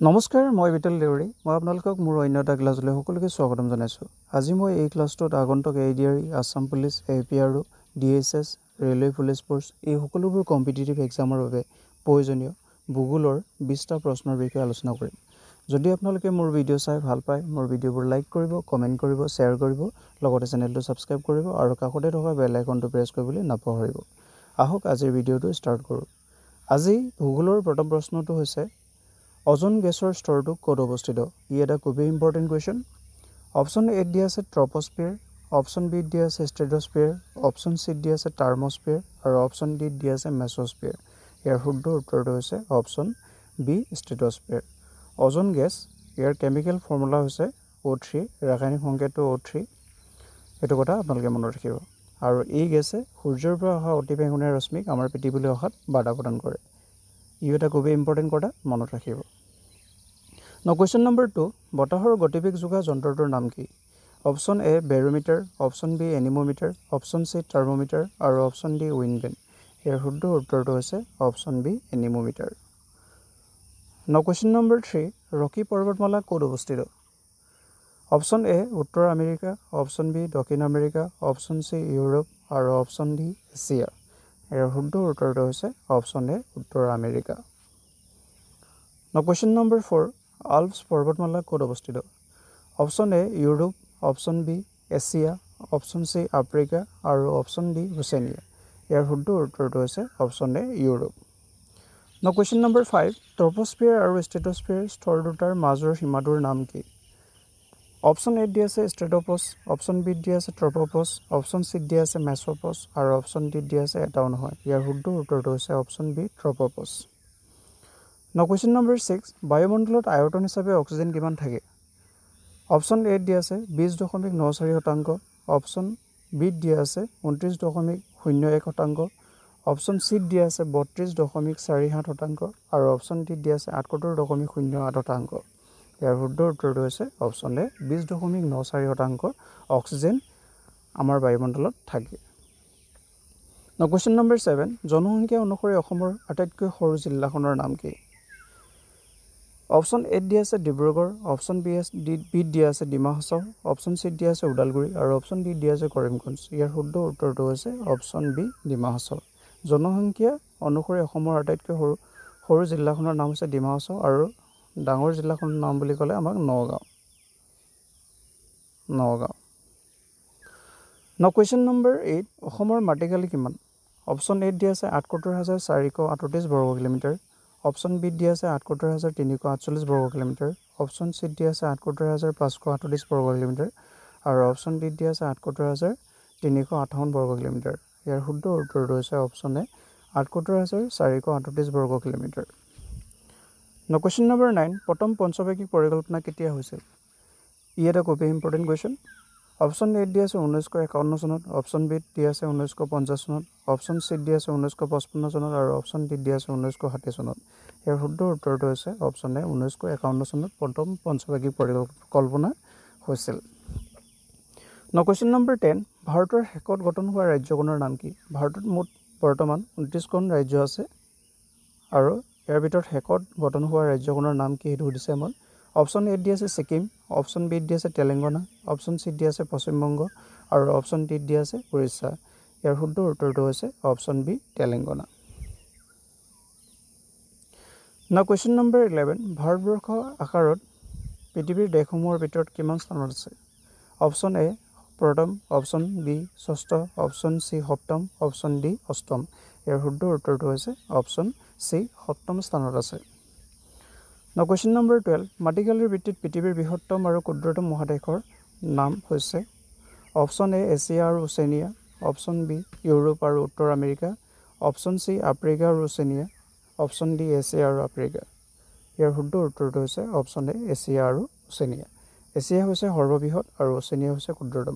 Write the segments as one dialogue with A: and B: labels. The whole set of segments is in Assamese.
A: নমস্কাৰ মই বিটল দেউৰী মই আপোনালোকক মোৰ অন্য এটা ক্লাছলৈ সকলোকে স্বাগতম জনাইছোঁ। আজি মই এই ক্লাছটোত আগন্তুক ADRE, Assam police, APRO, DSS, railway police force এই সকলোবোৰ কম্পিটিটিভ এক্সামৰ বাবে প্ৰয়োজনীয় ভূগোলৰ 20টা প্ৰশ্নৰ বিষয়ে আলোচনা কৰিম। যদি আপোনালোকে মোৰ ভিডিঅ' চাই ভাল পায় মোৰ ভিডিঅ'বোৰ লাইক কৰিব, কমেণ্ট কৰিব, শ্বেয়াৰ কৰিব, লগতে চেনেলটো ছাবস্ক্ৰাইব কৰিব আৰু কাষতে থকা বেল আইকনটো প্ৰেছ কৰিবলৈ নাপাহৰিব। আহক আজিৰ ভিডিঅ'টো ষ্টাৰ্ট কৰোঁ। আজি ভূগোলৰ প্ৰথম প্ৰশ্নটো হৈছে অজন গেছৰ স্তৰটো ক'ত অৱস্থিত? ই এটা খুবেই ইম্পৰ্টেণ্ট কুৱেশ্যন। অপশ্যন এত দিয়া আছে ট্ৰপ'স্ফিয়াৰ, অপশ্যন বিত দিয়া আছে ষ্ট্ৰেটোস্ফিয়াৰ, অপশ্যন চিত দিয়া আছে থাৰ্মোস্ফিয়াৰ আৰু অপশ্যন ডিত দিয়া আছে মেছ'স্ফিয়াৰ। ইয়াৰ শুদ্ধ উত্তৰটো হৈছে অপশ্যন বি ষ্ট্ৰেটোস্ফিয়াৰ। অজন গেছ ইয়াৰ কেমিকেল ফৰ্মুলা হৈছে O3, ৰাসায়নিক সংকেতটো O3। এইটো কথা আপোনালোকে মনত ৰাখিব। আৰু এই গেছে সূৰ্যৰ পৰা অহা অতি বেঙুনীয়া ৰশ্মিক আমাৰ পৃথিৱীলৈ অহাত বাধা প্ৰদান কৰে। ই এটা খুবেই ইম্পৰ্টেণ্ট কথা, মনত ৰাখিব। কুৱেশ্যন নম্বৰ 2, বতাহৰ গতিবেগ জোখা যন্ত্ৰটোৰ নাম কি? Option A barometer, option B anemometer, option C thermometer আৰু অপশ্যন ডি উইণ্ড ভেন। ইয়াৰ শুদ্ধ উত্তৰটো হৈছে option B anemometer. Question number 3, Rocky পৰ্বতমালা ক'ত অৱস্থিত? অপশ্যন এ উত্তৰ আমেৰিকা, অপশ্যন বি দক্ষিণ আমেৰিকা, অপশ্যন চি ইউৰোপ আৰু অপশ্যন ডি এছিয়া। ইয়াৰ শুদ্ধ উত্তৰটো হৈছে অপশ্যন এ উত্তৰ আমেৰিকা। কুৱেশ্যন নম্বৰ 4, আল্পছ পৰ্বতমালা ক'ত অৱস্থিত? Option A Europe, option B Asia, option C Africa আৰু অপশ্যন ডি ওচেনিয়া। ইয়াৰ শুদ্ধ উত্তৰটো হৈছে option A Europe. Question number 5, troposphere আৰু ষ্ট্ৰেটোস্ফিয়াৰ স্তৰ দুটাৰ মাজৰ সীমাটোৰ নাম কি? অপশ্যন এত দিয়া আছে ষ্ট্ৰেটোপছ, অপশ্যন বিত দিয়া আছে ট্ৰপ'পছ, অপশ্যন চিত দিয়া আছে মেছ'পছ আৰু অপশ্যন ডিত দিয়া আছে এটাও নহয়। ইয়াৰ শুদ্ধ উত্তৰটো হৈছে অপশ্যন বি ট্ৰপ'পছ। কুৱেশ্যন নম্বৰ 6, বায়ুমণ্ডলত আয়তন হিচাপে অক্সিজেন কিমান থাকে? অপশ্যন এত দিয়া আছে 20.94%, অপশ্যন বিত দিয়া আছে 29.01%, অপশ্যন চিত দিয়া আছে 32.47% আৰু অপশ্যন ডিত দিয়া আছে 78.08%। ইয়াৰ শুদ্ধ উত্তৰটো হৈছে অপশ্যন এ 20.94% অক্সিজেন আমাৰ বায়ুমণ্ডলত থাকে। কুৱেশ্যন নম্বৰ 7, জনসংখ্যা অনুসৰি অসমৰ আটাইতকৈ সৰু জিলাখনৰ নাম কি? অপশ্যন এত দিয়া আছে ডিব্ৰুগড়, অপশ্যন বিত দিয়া আছে ডিমা হাছাও, অপশ্যন চিত দিয়া আছে ওদালগুৰি আৰু অপশ্যন ডিত দিয়া আছে কৰিমগঞ্জ। ইয়াৰ শুদ্ধ উত্তৰটো হৈছে অপশ্যন বি ডিমা হাছাও। জনসংখ্যা অনুসৰি অসমৰ আটাইতকৈ সৰু জিলাখনৰ নাম হৈছে ডিমা হাছাও আৰু ডাঙৰ জিলাখনৰ নাম বুলি ক'লে আমাক নগাঁও। কুৱেশ্যন নম্বৰ 8, অসমৰ মাটিকালি কিমান? অপশ্যন এত দিয়া আছে ৭৮,৪৩৮ বৰ্গ কিলোমিটাৰ, অপশ্যন বিত দিয়া আছে ৭৮,৩৪৮ বৰ্গ কিলোমিটাৰ, অপশ্যন চিত দিয়া আছে ৭৮,৫৩৮ বৰ্গ কিলোমিটাৰ আৰু অপশ্যন ডিত দিয়া আছে ৭৮,৩৫৮ বৰ্গ কিলোমিটাৰ। ইয়াৰ শুদ্ধ উত্তৰটো হৈছে অপশ্যন এ ৭৮,৪৩৮ বৰ্গ কিলোমিটাৰ। কুৱেশ্যন নম্বৰ 9, প্ৰথম পঞ্চবাৰ্ষিক পৰিকল্পনা কেতিয়া হৈছিল? ই এটা খুবেই ইম্পৰ্টেণ্ট কুৱেশ্যন। অপশ্যন এত দিয়া আছে 1951 চনত, অপশ্যন বিত দিয়া আছে 1950 চনত, অপশ্যন চিত দিয়া আছে 1955 চনত আৰু অপশ্যন ডিত দিয়া আছে 1960 চনত। ইয়াৰ শুদ্ধ উত্তৰটো হৈছে অপশ্যন এ 1951 চনত প্ৰথম পঞ্চবাৰ্ষিক পৰিকল্পনা হৈছিল। কুৱেশ্যন নম্বৰ 10, ভাৰতৰ শেষত গঠন হোৱা ৰাজ্যখনৰ নাম কি? ভাৰতত মুঠ বৰ্তমান 29খন ৰাজ্য আছে আৰু ইয়াৰ ভিতৰত শেষত গঠন হোৱা ৰাজ্যখনৰ নাম কি সেইটো সুধিছে আমাক। অপশ্যন এত দিয়া আছে ছিকিম, অপশ্যন বিত দিয়া আছে তেলেংগানা, অপশ্যন চিত দিয়া আছে পশ্চিমবংগ আৰু অপশ্যন ডিত দিয়া আছে উৰিষ্যা। ইয়াৰ শুদ্ধ উত্তৰটো হৈছে option B Telangana. Question number 11, Bharatvarsha আকাৰত পৃথিৱীৰ দেশসমূহৰ ভিতৰত কিমান স্থানত আছে? অপশ্যন এ প্ৰথম, অপশ্যন বি ষষ্ঠ, অপশ্যন চি সপ্তম, অপশ্যন ডি অষ্টম। ইয়াৰ শুদ্ধ উত্তৰটো হৈছে অপশ্যন চি সপ্তম স্থানত আছে। কুৱেশ্যন নম্বৰ 12, মাটিকালিৰ ভিত্তিত পৃথিৱীৰ বৃহত্তম আৰু ক্ষুদ্ৰতম মহাদেশৰ নাম হৈছে অপশ্যন এ এছিয়া আৰু ওচেনিয়া, অপশ্যন বি ইউৰোপ আৰু উত্তৰ আমেৰিকা, অপশ্যন চি আফ্ৰিকা আৰু ওচেনিয়া, অপশ্যন ডি এছিয়া আৰু আফ্ৰিকা। ইয়াৰ শুদ্ধ উত্তৰটো হৈছে অপশ্যন এ এছিয়া আৰু ওচেনিয়া। এছিয়া হৈছে সৰ্ববৃহৎ আৰু ওচেনিয়া হৈছে ক্ষুদ্ৰতম।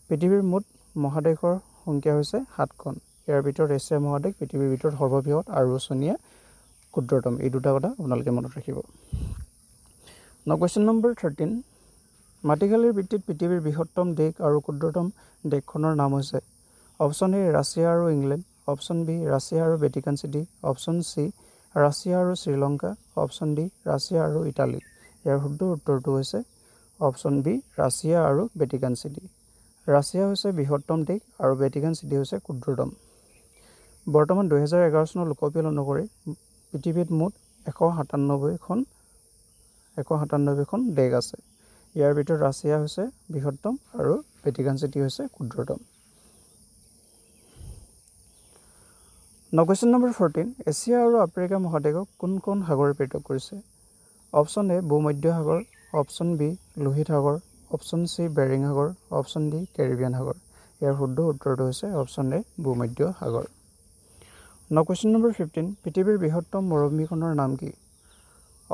A: পৃথিৱীৰ মুঠ মহাদেশৰ সংখ্যা হৈছে 7খন। ইয়াৰ ভিতৰত এছিয়া মহাদেশ পৃথিৱীৰ ভিতৰত সৰ্ববৃহৎ আৰু ওচেনিয়া ক্ষুদ্ৰতম। এই দুটা কথা আপোনালোকে মনত ৰাখিব। কুৱেশ্যন নম্বৰ 13, মাটিকালিৰ ভিত্তিত পৃথিৱীৰ বৃহত্তম দেশ আৰু ক্ষুদ্ৰতম দেশখনৰ নাম হৈছে অপশ্যন এ ৰাছিয়া আৰু ইংলেণ্ড, অপশ্যন বি ৰাছিয়া আৰু Vatican city, option C Russia আৰু শ্ৰীলংকা, অপশ্যন ডি ৰাছিয়া আৰু ইটালী। ইয়াৰ শুদ্ধ উত্তৰটো হৈছে অপশ্যন বি ৰাছিয়া আৰু ভেটিকান চিটি। ৰাছিয়া হৈছে বৃহত্তম দেশ আৰু ভেটিকান চিটি হৈছে ক্ষুদ্ৰতম। বৰ্তমান 2011 চনৰ লোকপিয়ল অনুসৰি পৃথিৱীত মুঠ 197খন দেশ আছে। ইয়াৰ ভিতৰত ৰাছিয়া হৈছে বৃহত্তম আৰু ভেটিকান চিটি হৈছে ক্ষুদ্ৰতম। কুৱেশ্যন নম্বৰ 14, এছিয়া আৰু আফ্ৰিকা মহাদেশক কোনখন সাগৰে পৃথক কৰিছে? অপশ্যন এ ভূমধ্য সাগৰ, অপশ্যন বি লোহিত সাগৰ, অপশ্যন চি বেৰিং সাগৰ, অপশ্যন ডি কেৰিবিয়ান সাগৰ। ইয়াৰ শুদ্ধ উত্তৰটো হৈছে অপশ্যন এ ভূমধ্য সাগৰ। কুৱেশ্যন নম্বৰ 15, পৃথিৱীৰ বৃহত্তম মৰুভূমিখনৰ নাম কি?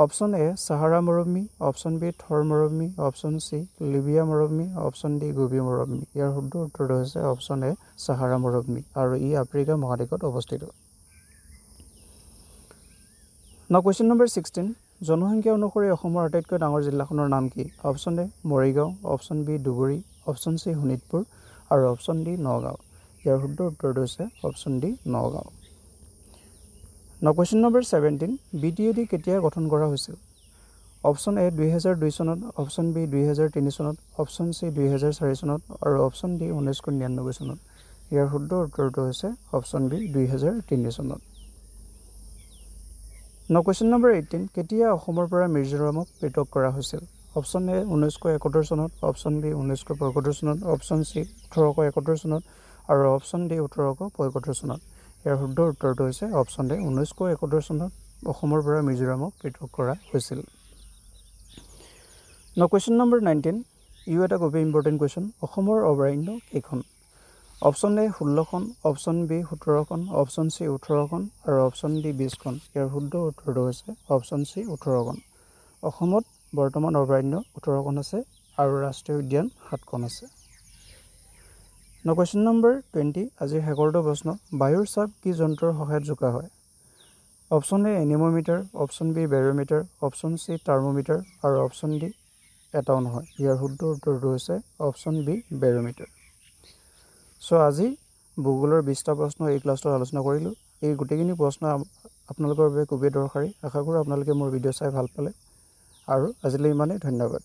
A: অপশ্যন এ চাহাৰা মৰুভূমি, অপশ্যন বি থৰ মৰুভূমি, অপশ্যন চি লিবিয়া মৰুভূমি, অপশ্যন ডি গোবি মৰুভূমি। ইয়াৰ শুদ্ধ উত্তৰটো হৈছে অপশ্যন এ চাহাৰা মৰুভূমি আৰু ই আফ্ৰিকা মহাদেশত অৱস্থিত। কুৱেশ্যন নম্বৰ 16, জনসংখ্যা অনুসৰি অসমৰ আটাইতকৈ ডাঙৰ জিলাখনৰ নাম কি? Option A Morigaon, option B Dhubri, option C Sonitpur আৰু অপশ্যন ডি নগাঁও। ইয়াৰ শুদ্ধ উত্তৰটো হৈছে option D Nagaon. Question number 17, BTAD কেতিয়া গঠন কৰা হৈছিল? অপশ্যন এ 2002 চনত, অপশ্যন বি 2003 চনত, অপশ্যন চি 2004 চনত আৰু অপশ্যন ডি 1999 চনত। ইয়াৰ শুদ্ধ উত্তৰটো হৈছে অপশ্যন বি 2003 চনত। কুৱেশ্যন নম্বৰ 18, কেতিয়া অসমৰ পৰা মিজোৰামক পৃথক কৰা হৈছিল? অপশ্যন এ 1971 চনত, অপশ্যন বি 1975 চনত, অপশ্যন চি 1871 চনত আৰু অপশ্যন ডি 1875 চনত। ইয়াৰ শুদ্ধ উত্তৰটো হৈছে অপশ্যন এ 1971 চনত অসমৰ পৰা মিজোৰামক পৃথক কৰা হৈছিল। কুৱেশ্যন নম্বৰ 19, এটা খুবেই ইম্পৰ্টেণ্ট কুৱেশ্যন। অসমৰ অভয়াৰণ্য কেইখন? অপশ্যন এ 16খন, অপশ্যন বি 17খন, অপশ্যন চি 18খন আৰু অপশ্যন ডি 20খন। ইয়াৰ শুদ্ধ উত্তৰটো হৈছে অপশ্যন চি 18খন। অসমত বৰ্তমান অভয়াৰণ্য 18খন আছে আৰু ৰাষ্ট্ৰীয় উদ্যান 7খন আছে। কুৱেশ্যন নম্বৰ 20, আজিৰ শেষৰটো প্ৰশ্ন। বায়ুৰ চাপ কি যন্ত্ৰৰ সহায়ত জোকা হয়? Option A anemometer, option B barometer, option C thermometer আৰু অপশ্যন ডি এটাও নহয়। ইয়াৰ শুদ্ধ উত্তৰটো হৈছে অপশ্যন বি বেৰোমিটাৰ। আজি ভূগোলৰ 20টা প্ৰশ্ন এই ক্লাছটোত আলোচনা কৰিলোঁ। এই গোটেইখিনি প্ৰশ্ন আপোনালোকৰ বাবে খুবেই দৰকাৰী। আশা কৰোঁ আপোনালোকে মোৰ ভিডিঅ' চাই ভাল পালে আৰু আজিলৈ ইমানেই। ধন্যবাদ।